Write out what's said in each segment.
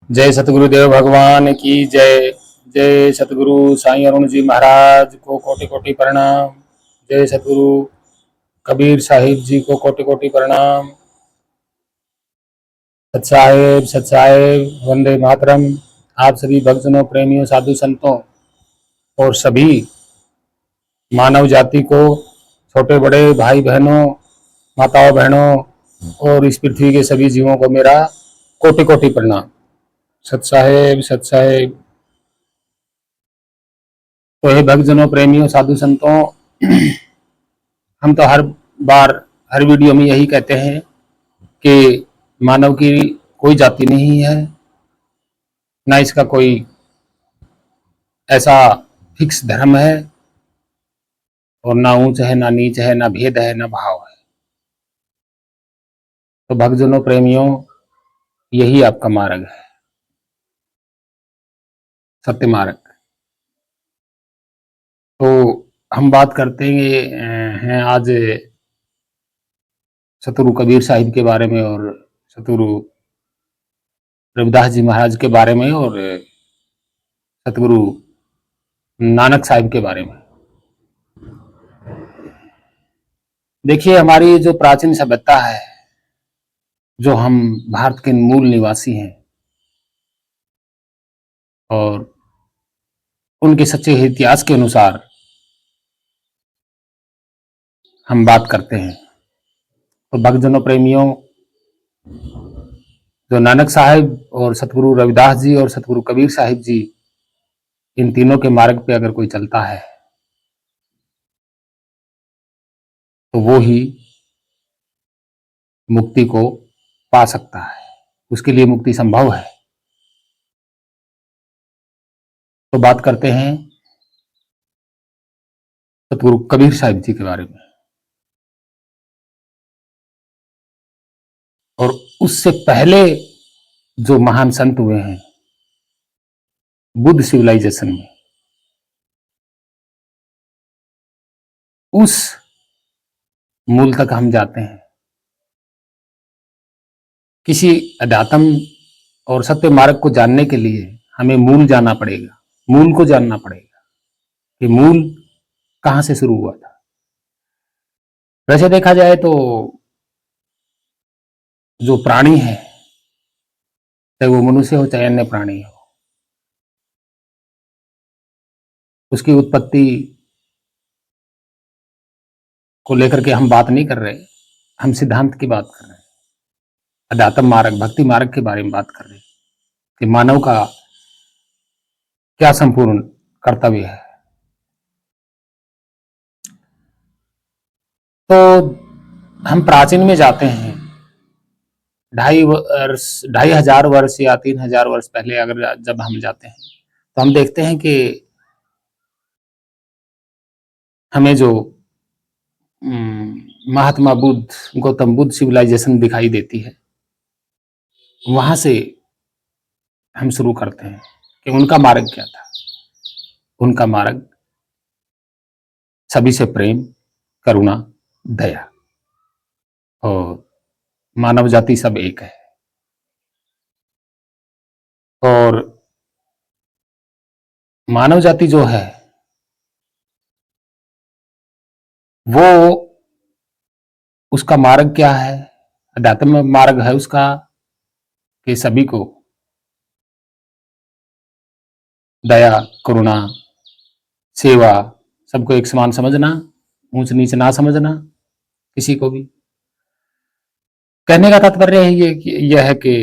जय सतगुरुदेव भगवान की जय। जय सतगुरु साईं अरुण जी महाराज को कोटि कोटि प्रणाम। जय सतगुरु कबीर साहिब जी को कोटि कोटि प्रणाम। सत साहेब वंदे मातरम। आप सभी भक्तजनों, प्रेमियों, साधु संतों और सभी मानव जाति को, छोटे बड़े भाई बहनों, माताओं बहनों और इस पृथ्वी के सभी जीवों को मेरा कोटि कोटि प्रणाम। सत साहेब। तो हे भक्तजनों, प्रेमियों, साधु संतों, हम तो हर बार हर वीडियो में यही कहते हैं कि मानव की कोई जाति नहीं है, ना इसका कोई ऐसा फिक्स धर्म है, और ना ऊंच है, ना नीच है, ना भेद है, ना भाव है। तो भक्तजनों, प्रेमियों, यही आपका मार्ग है, सत्य मार्ग। तो हम बात करते हैं आज सतगुरु कबीर साहिब के बारे में, और सतगुरु रविदास जी महाराज के बारे में, और सतगुरु नानक साहिब के बारे में। देखिए, हमारी जो प्राचीन सभ्यता है, जो हम भारत के मूल निवासी हैं और उनके सच्चे इतिहास के अनुसार हम बात करते हैं, तो भक्तजनों, प्रेमियों, जो नानक साहिब और सतगुरु रविदास जी और सतगुरु कबीर साहिब जी, इन तीनों के मार्ग पे अगर कोई चलता है तो वो ही मुक्ति को पा सकता है, उसके लिए मुक्ति संभव है। तो बात करते हैं सतगुरु कबीर साहिब जी के बारे में। और उससे पहले जो महान संत हुए हैं बुद्ध सिविलाइजेशन में, उस मूल तक हम जाते हैं। किसी अध्यात्म और सत्य मार्ग को जानने के लिए हमें मूल जाना पड़ेगा, मूल को जानना पड़ेगा कि मूल कहां से शुरू हुआ था। वैसे देखा जाए तो जो प्राणी है, चाहे वो मनुष्य हो चाहे अन्य प्राणी हो, उसकी उत्पत्ति को लेकर के हम बात नहीं कर रहे, हम सिद्धांत की बात कर रहे हैं, अध्यात्म मार्ग, भक्ति मार्ग के बारे में बात कर रहे हैं कि मानव का क्या संपूर्ण कर्तव्य है। तो हम प्राचीन में जाते हैं, 2,500 वर्ष या 3,000 वर्ष पहले अगर जब हम जाते हैं तो हम देखते हैं कि हमें जो महात्मा बुद्ध, गौतम बुद्ध सिविलाइजेशन दिखाई देती है, वहां से हम शुरू करते हैं कि उनका मार्ग क्या था। उनका मार्ग सभी से प्रेम, करुणा, दया, और मानव जाति सब एक है। और मानव जाति जो है वो, उसका मार्ग क्या है, अध्यात्म मार्ग है उसका कि सभी को दया, करुणा, सेवा, सबको एक समान समझना, ऊंच नीच ना समझना किसी को भी। कहने का तात्पर्य है यह है कि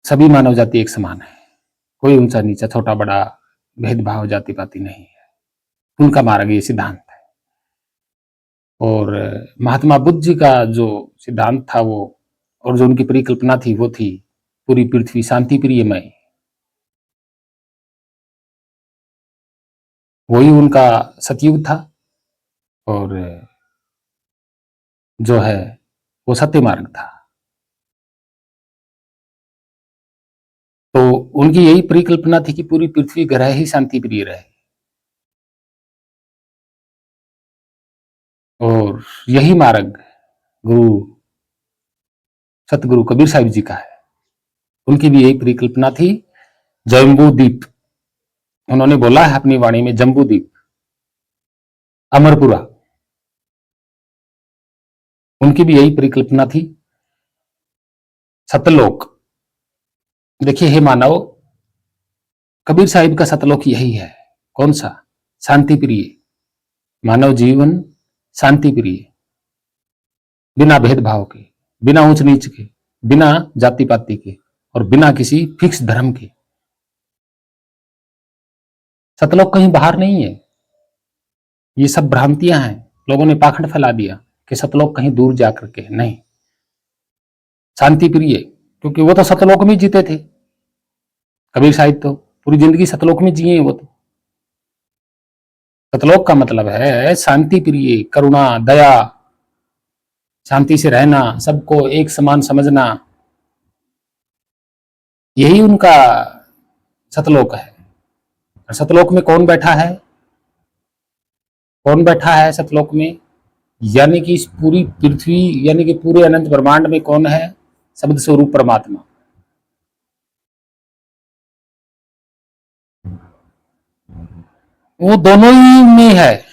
सभी मानव जाति एक समान है, कोई ऊंचा नीचा, छोटा बड़ा, भेदभाव, जाति पाति नहीं है। उनका मार्ग ये सिद्धांत है। और महात्मा बुद्ध जी का जो सिद्धांत था वो, और जो उनकी परिकल्पना थी वो थी पूरी पृथ्वी शांति प्रियमय। वही उनका सतयुग था, और जो है वो सत्य मार्ग था। तो उनकी यही परिकल्पना थी कि पूरी पृथ्वी ग्रह ही शांति प्रिय रहे, और यही मार्ग गुरु सतगुरु कबीर साहिब जी का है। उनकी भी यही परिकल्पना थी। जम्बू द्वीप, उन्होंने बोला है अपनी वाणी में, जम्बू द्वीप, अमरपुरा, उनकी भी यही परिकल्पना थी। सतलोक, देखिए हे मानव, कबीर साहिब का सतलोक यही है। कौन सा? शांति प्रिय, मानव जीवन शांति प्रिय, बिना भेदभाव के, बिना ऊंच नीच के, बिना जाति पाति के और बिना किसी फिक्स धर्म के। सतलोक कहीं बाहर नहीं है। ये सब भ्रांतियां हैं, लोगों ने पाखंड फैला दिया कि सतलोक कहीं दूर जाकर के, नहीं, शांति प्रिय, क्योंकि वो तो सतलोक में जीते थे। कबीर साहिब तो पूरी जिंदगी सतलोक में जिए। वो तो सतलोक का मतलब है शांति प्रिय, करुणा, दया, शांति से रहना, सबको एक समान समझना, यही उनका सतलोक है। और सतलोक में कौन बैठा है? कौन बैठा है सतलोक में? यानी कि इस पूरी पृथ्वी, यानी कि पूरे अनंत ब्रह्मांड में कौन है? शब्द स्वरूप परमात्मा। वो दोनों ही में है।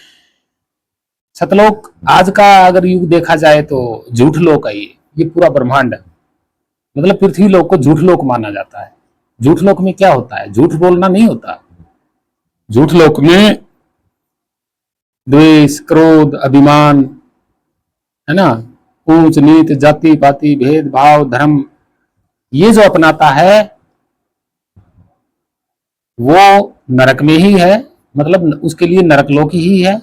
सतलोक आज का अगर युग देखा जाए तो झूठ लोक है। ये पूरा ब्रह्मांड, मतलब पृथ्वी लोक को झूठ लोक माना जाता है। झूठ लोक में क्या होता है? झूठ बोलना नहीं होता। झूठ लोक में द्वेष, क्रोध, अभिमान, है ना, ऊंच नीच, जाति पाति, भेदभाव, धर्म, ये जो अपनाता है वो नरक में ही है, मतलब उसके लिए नरकलोक ही है,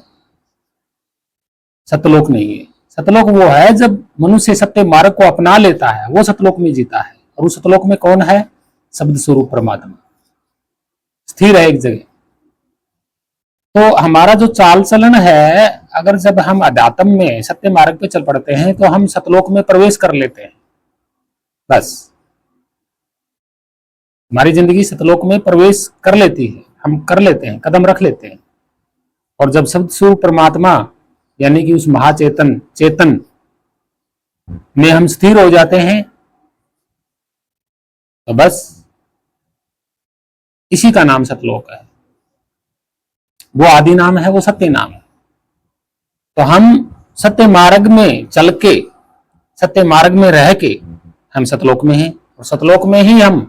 सतलोक नहीं है। सतलोक वो है जब मनुष्य सत्य मार्ग को अपना लेता है, वो सतलोक में जीता है। और उस सतलोक में कौन है? शब्द स्वरूप परमात्मा स्थिर है एक जगह। तो हमारा जो चाल चलन है, अगर जब हम अध्यात्म में सत्य मार्ग पे चल पड़ते हैं तो हम सतलोक में प्रवेश कर लेते हैं। बस हमारी जिंदगी सतलोक में प्रवेश कर लेती है, हम कर लेते हैं, कदम रख लेते हैं। और जब शब्द स्वरूप परमात्मा यानी कि उस महाचेतन चेतन में हम स्थिर हो जाते हैं तो बस इसी का नाम सतलोक है। वो आदि नाम है, वो सत्य नाम है। तो हम सत्य मार्ग में चल के, सत्य मार्ग में रह के हम सतलोक में हैं, और सतलोक में ही हम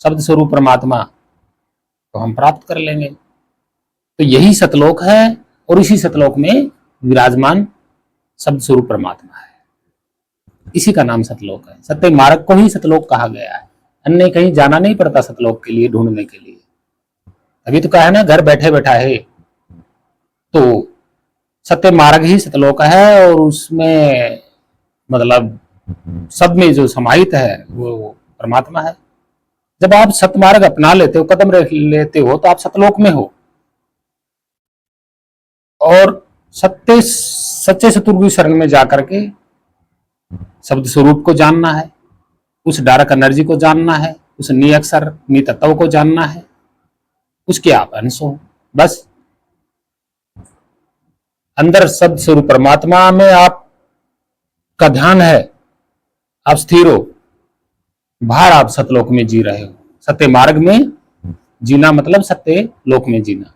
शब्द स्वरूप परमात्मा को हम प्राप्त कर लेंगे। तो यही सतलोक है और इसी सतलोक में विराजमान शब्द स्वरूप परमात्मा है। इसी का नाम सतलोक है। सत्य मार्ग को ही सतलोक कहा गया है। अन्य कहीं जाना नहीं पड़ता सतलोक के लिए, ढूंढने के लिए। अभी तो कहा है ना, घर बैठे बैठा है। तो सत्य मार्ग ही सतलोक है और उसमें मतलब सब में जो समाहित है वो परमात्मा है। जब आप सतमार्ग अपना लेते हो, कदम रख लेते हो, तो आप सतलोक में हो। और सत्य सच्चे सतगुरु शरण में जाकर के शब्द स्वरूप को जानना है, उस डार्क एनर्जी को जानना है, उस निअक्षर नितत्व को जानना है, उसके आप अंश हो। बस अंदर शब्द स्वरूप परमात्मा में आप का ध्यान है, आप स्थिर हो, बाहर आप सतलोक में जी रहे हो। सत्य मार्ग में जीना मतलब सत्य लोक में जीना।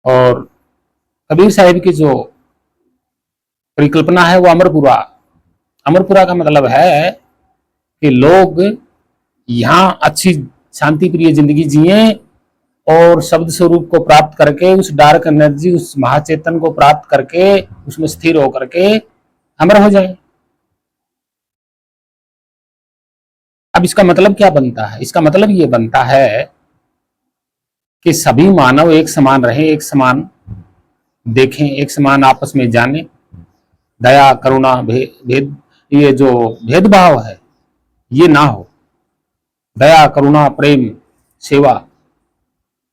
और कबीर साहिब की जो परिकल्पना है वो अमरपुरा। अमरपुरा का मतलब है कि लोग यहाँ अच्छी शांति प्रिय जिंदगी जिए और शब्द स्वरूप को प्राप्त करके, उस डार्क एनर्जी, उस महाचेतन को प्राप्त करके उसमें स्थिर होकर के अमर हो जाए। अब इसका मतलब क्या बनता है? इसका मतलब ये बनता है कि सभी मानव एक समान रहे, एक समान देखें, एक समान आपस में जाने, दया करुणा भेद ये जो भेदभाव है ये ना हो, दया करुणा प्रेम सेवा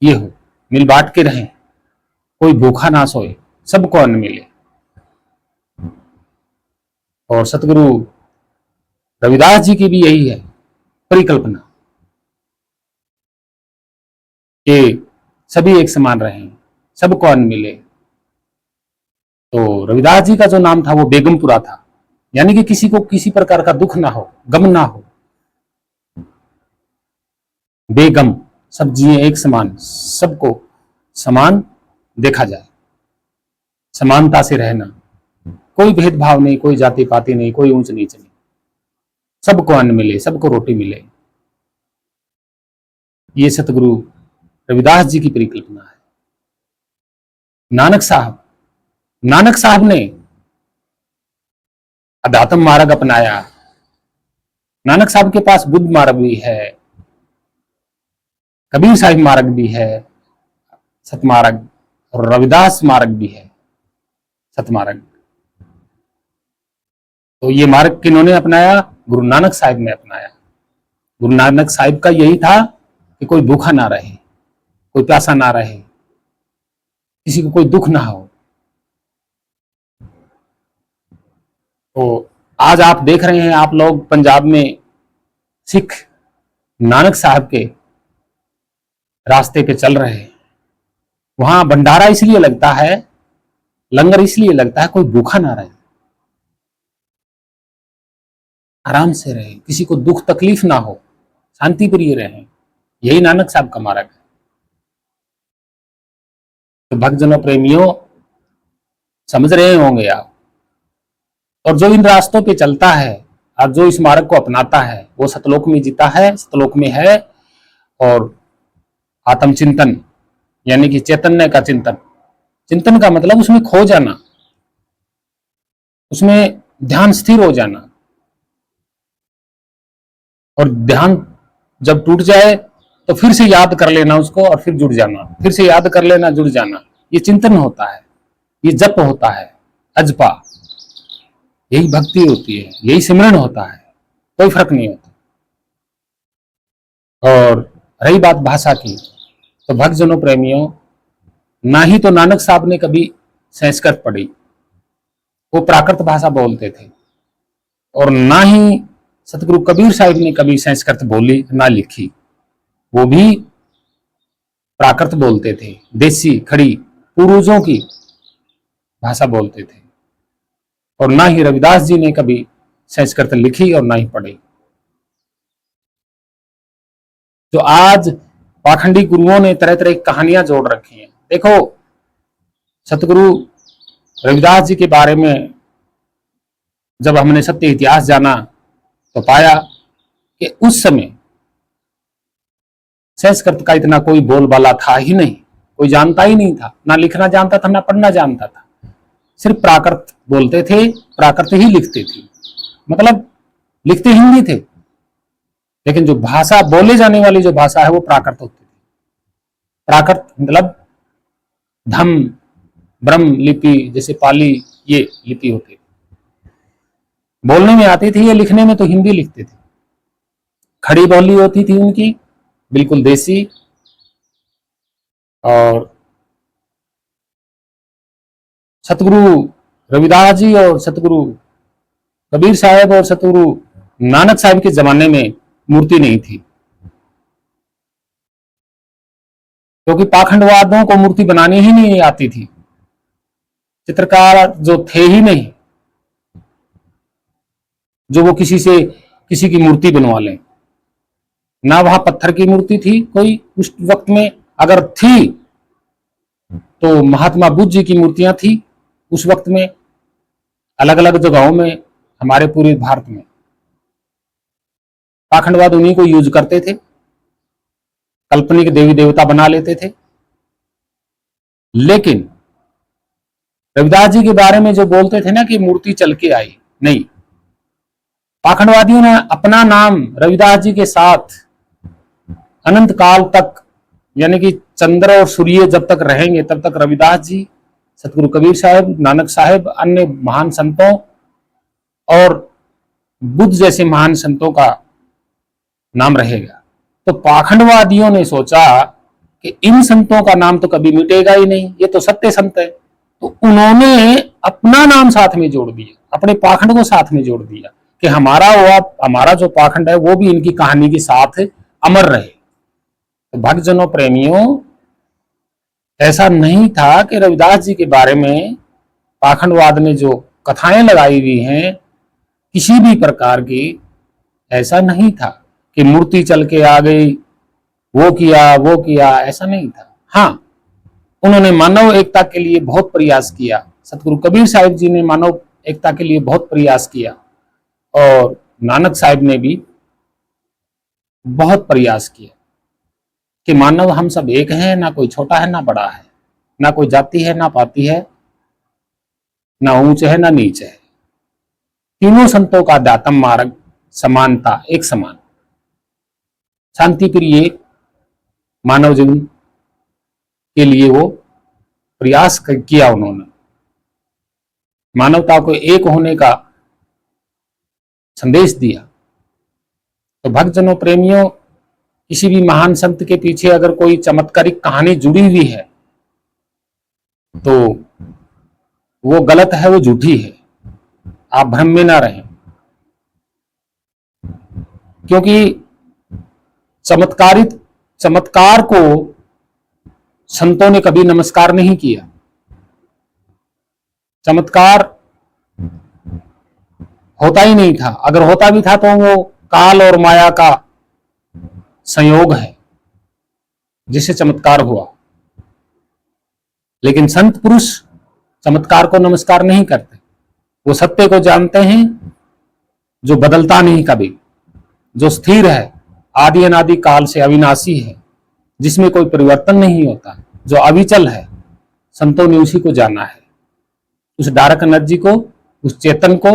ये हो, मिल बांट के रहें, कोई भूखा ना सोए, सबको अन्न मिले। और सतगुरु रविदास जी की भी यही है परिकल्पना कि सभी एक समान रहें, सबको अन्न मिले। तो रविदास जी का जो नाम था वो बेगमपुरा था, यानी कि किसी को किसी प्रकार का दुख ना हो, गम ना हो, बेगम, सब जिए एक समान, सबको समान देखा जाए, समानता से रहना, कोई भेदभाव नहीं, कोई जाति पाति नहीं, कोई ऊंच नीच नहीं, सबको अन्न मिले, सबको रोटी मिले। ये सतगुरु रविदास जी की परिकल्पना है। नानक साहब ने अध्यात्म मार्ग अपनाया। नानक साहब के पास बुद्ध मार्ग भी है, कबीर साहिब मार्ग भी है, सतमार्ग, और रविदास मार्ग भी है, सतमार्ग। तो ये मार्ग किन्होंने अपनाया? गुरु नानक साहिब ने अपनाया। गुरु नानक साहिब का यही था कि कोई भूखा ना रहे, कोई प्यासा ना रहे, किसी को कोई दुख ना हो। तो आज आप देख रहे हैं, आप लोग पंजाब में सिख नानक साहब के रास्ते पे चल रहे हैं। वहां भंडारा इसलिए लगता है, लंगर इसलिए लगता है, कोई भूखा ना रहे, आराम से रहे, किसी को दुख तकलीफ ना हो, शांति प्रिय रहे। यही नानक साहब का मार्ग है। तो भक्तजनों, प्रेमियों, समझ रहे होंगे आप। और जो इन रास्तों पे चलता है और जो इस मार्ग को अपनाता है, वो सतलोक में जीता है, सतलोक में है। और आत्मचिंतन यानी कि चैतन्य का चिंतन, चिंतन का मतलब उसमें खो जाना, उसमें ध्यान स्थिर हो जाना। और ध्यान जब टूट जाए तो फिर से याद कर लेना उसको, और फिर जुड़ जाना, फिर से याद कर लेना, जुड़ जाना। ये चिंतन होता है, ये जप होता है, अजपा, यही भक्ति होती है, यही सिमरन होता है, कोई फर्क नहीं होता। और रही बात भाषा की, तो भक्तजनों, प्रेमियों, ना ही तो नानक साहब ने कभी संस्कृत पढ़ी, वो प्राकृत भाषा बोलते थे, और ना ही सतगुरु कबीर साहिब ने कभी संस्कृत बोली ना लिखी, वो भी प्राकृत बोलते थे, देसी खड़ी पूर्वजों की भाषा बोलते थे। और ना ही रविदास जी ने कभी संस्कृत लिखी और ना ही पढ़ी। तो आज पाखंडी गुरुओं ने तरह तरह की कहानियां जोड़ रखी हैं। देखो, सतगुरु रविदास जी के बारे में जब हमने सत्य इतिहास जाना तो पाया कि उस समय संस्कृत का इतना कोई बोलबाला था ही नहीं, कोई जानता ही नहीं था, ना लिखना जानता था, ना पढ़ना जानता था। सिर्फ प्राकृत बोलते थे, प्राकृत ही लिखते थे, मतलब लिखते हिंदी थे, लेकिन जो भाषा बोले जाने वाली जो भाषा है वो प्राकृत होती थी। प्राकृत मतलब धम, ब्रह्म लिपि, जैसे पाली, ये लिपि होती थी, बोलने में आती थी, ये लिखने में तो हिंदी लिखते थे। खड़ी बोली होती थी उनकी, बिल्कुल देसी। और सतगुरु रविदास जी और सतगुरु कबीर साहब और सतगुरु नानक साहब के जमाने में मूर्ति नहीं थी, क्योंकि पाखंडवादियों को मूर्ति बनानी ही नहीं आती थी, चित्रकार जो थे ही नहीं जो वो किसी की मूर्ति बनवा लें। ना वहां पत्थर की मूर्ति थी कोई उस वक्त में, अगर थी तो महात्मा बुद्ध जी की मूर्तियां थी उस वक्त में, अलग अलग जगहों में, हमारे पूरे भारत में। पाखंडवाद उन्हीं को यूज करते थे, काल्पनिक देवी देवता बना लेते थे। लेकिन रविदास जी के बारे में जो बोलते थे ना कि मूर्ति चल के आई, नहीं, पाखंडवादियों ने अपना नाम रविदास जी के साथ अनंत काल तक, यानी कि चंद्र और सूर्य जब तक रहेंगे तब तक रविदास जी, सतगुरु कबीर साहब, नानक साहब, अन्य महान संतों और बुद्ध जैसे महान संतों का नाम रहेगा। तो पाखंडवादियों ने सोचा कि इन संतों का नाम तो कभी मिटेगा ही नहीं, ये तो सत्य संत है। तो उन्होंने अपना नाम साथ में जोड़ दिया, अपने पाखंड को साथ में जोड़ दिया कि हमारा जो पाखंड है वो भी इनकी कहानी के साथ अमर रहे। तो भक्तजनों, प्रेमियों, ऐसा नहीं था कि रविदास जी के बारे में पाखंडवाद ने जो कथाएं लगाई हुई हैं किसी भी प्रकार की ऐसा नहीं था कि मूर्ति चल के आ गई, वो किया, ऐसा नहीं था। हाँ, उन्होंने मानव एकता के लिए बहुत प्रयास किया। सतगुरु कबीर साहिब जी ने मानव एकता के लिए बहुत प्रयास किया और नानक साहिब ने भी बहुत प्रयास किया कि मानव हम सब एक हैं, ना कोई छोटा है ना बड़ा है, ना कोई जाति है ना पाति है, ना ऊंच है ना नीच है। तीनों संतों का दातम मार्ग समानता, एक समान, शांति प्रिय मानव जीवन के लिए वो प्रयास किया। उन्होंने मानवता को एक होने का संदेश दिया। तो भक्तजनों, प्रेमियों, किसी भी महान संत के पीछे अगर कोई चमत्कारिक कहानी जुड़ी हुई है तो वो गलत है, वो झूठी है। आप भ्रम में ना रहें, क्योंकि चमत्कार को संतों ने कभी नमस्कार नहीं किया। चमत्कार होता ही नहीं था। अगर होता भी था तो वो काल और माया का संयोग है जिससे चमत्कार हुआ। लेकिन संत पुरुष चमत्कार को नमस्कार नहीं करते। वो सत्य को जानते हैं जो बदलता नहीं कभी, जो स्थिर है, आदि अनादि काल से अविनाशी है, जिसमें कोई परिवर्तन नहीं होता, जो अविचल है। संतों ने उसी को जाना है, उस डार्क एनर्जी को, उस चेतन को,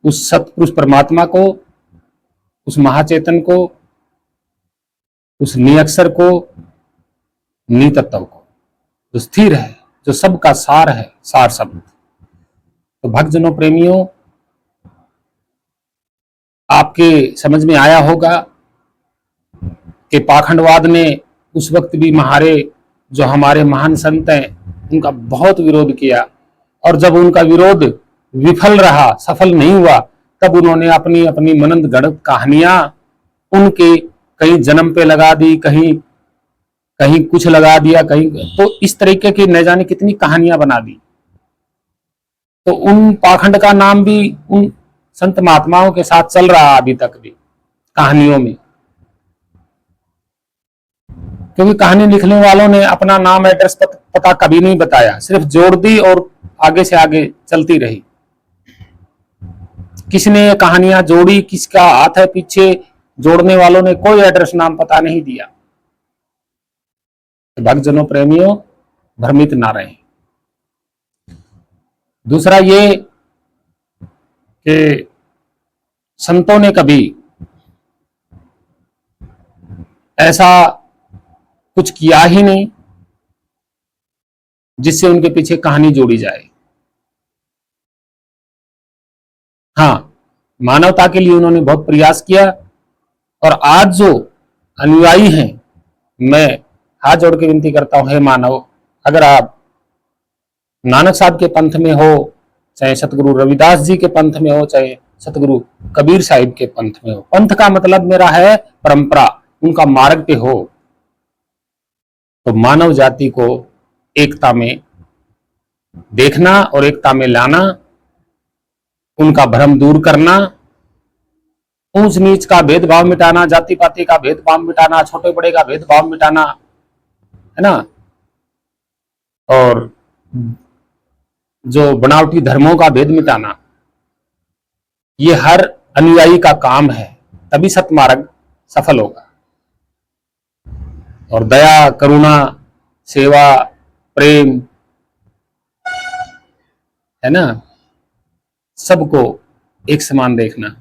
उस सतपुरुष परमात्मा को, उस महाचेतन को, उस निअक्षर को, नितत्व को, जो स्थिर है, जो सबका सार है, सार शब्द। तो भक्तजनों, प्रेमियों, आपके समझ में आया होगा कि पाखंडवाद ने उस वक्त भी जो हमारे महान संत हैं उनका बहुत विरोध किया, और जब उनका विरोध विफल रहा, सफल नहीं हुआ, तब उन्होंने अपनी अपनी मनंद गढ़ कहानियां उनके कहीं जन्म पे लगा दी, कहीं कहीं कुछ लगा दिया, कहीं तो इस तरीके की न जाने कितनी कहानियां बना दी। तो उन पाखंड का नाम भी उन संत महात्माओं के साथ चल रहा अभी तक भी कहानियों में, क्योंकि कहानी लिखने वालों ने अपना नाम, एड्रेस, पता कभी नहीं बताया, सिर्फ जोड़ दी और आगे से आगे चलती रही। किसने कहानियां जोड़ी, किसका हाथ है पीछे, जोड़ने वालों ने कोई एड्रेस, नाम, पता नहीं दिया। तो भक्तजनों, प्रेमियों, भ्रमित ना रहें। दूसरा ये कि संतों ने कभी ऐसा कुछ किया ही नहीं जिससे उनके पीछे कहानी जोड़ी जाए। हाँ, मानवता के लिए उन्होंने बहुत प्रयास किया, और आज जो अनुयायी हैं, मैं हाथ जोड़ के विनती करता हूं, हे मानव, अगर आप नानक साहब के पंथ में हो, चाहे सतगुरु रविदास जी के पंथ में हो, चाहे सतगुरु कबीर साहिब के पंथ में हो, पंथ का मतलब मेरा है परंपरा, उनका मार्ग पे हो, तो मानव जाति को एकता में देखना और एकता में लाना, उनका भ्रम दूर करना, ऊंच नीच का भेदभाव मिटाना, जाति पाति का भेदभाव मिटाना, छोटे बड़े का भेदभाव मिटाना, है ना, और जो बनावटी धर्मों का भेद मिटाना, ये हर अनुयायी का काम है, तभी सतमार्ग सफल होगा। और दया, करुणा, सेवा, प्रेम, है ना, सबको एक समान देखना,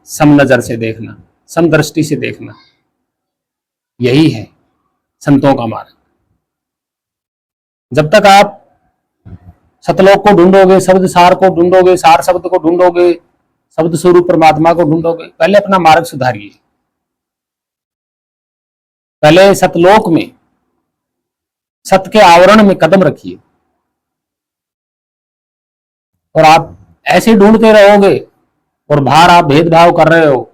सम नजर से देखना, सम दृष्टि से देखना, यही है संतों का मार्ग। जब तक आप सतलोक को ढूंढोगे, शब्द सार को ढूंढोगे, सार शब्द को ढूंढोगे, शब्द स्वरूप परमात्मा को ढूंढोगे, पहले अपना मार्ग सुधारिए। पहले सतलोक में, सत्य के आवरण में कदम रखिए, और आप ऐसे ढूंढते रहोगे और बाहर आप भेदभाव कर रहे हो,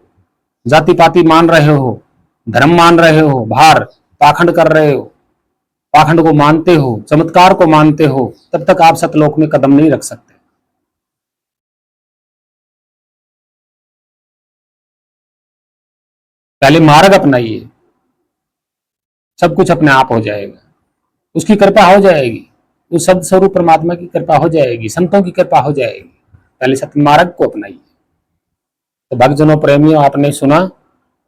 जाति पाति मान रहे हो, धर्म मान रहे हो, बाहर पाखंड कर रहे हो, पाखंड को मानते हो, चमत्कार को मानते हो, तब तक आप सतलोक में कदम नहीं रख सकते। पहले मार्ग अपनाइए, सब कुछ अपने आप हो जाएगा, उसकी कृपा हो जाएगी, उस शब्द स्वरूप परमात्मा की कृपा हो जाएगी, संतों की कृपा हो जाएगी। पहले सत्य मार्ग को अपनाइए। तो भक्तजनों, प्रेमियों, आपने सुना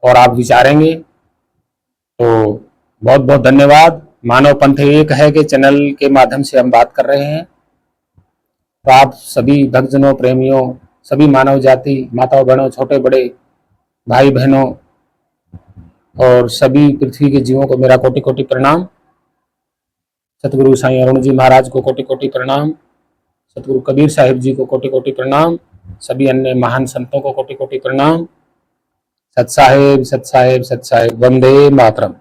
और आप विचारेंगे, तो बहुत बहुत धन्यवाद। मानव पंथ एक है के चैनल के माध्यम से हम बात कर रहे हैं। तो आप सभी भक्तजनों, प्रेमियों, सभी मानव जाति, माताओं बहनों, छोटे बड़े भाई बहनों और सभी पृथ्वी के जीवों को मेरा कोटि कोटि प्रणाम। सतगुरु साईं अरुण जी महाराज को कोटि कोटि प्रणाम। सतगुरु कबीर साहिब जी को कोटि कोटि प्रणाम। सभी अन्य महान संतों को कोटि कोटि प्रणाम। सत साहेब, सत साहेब, सत साहेब। वंदे मातरम।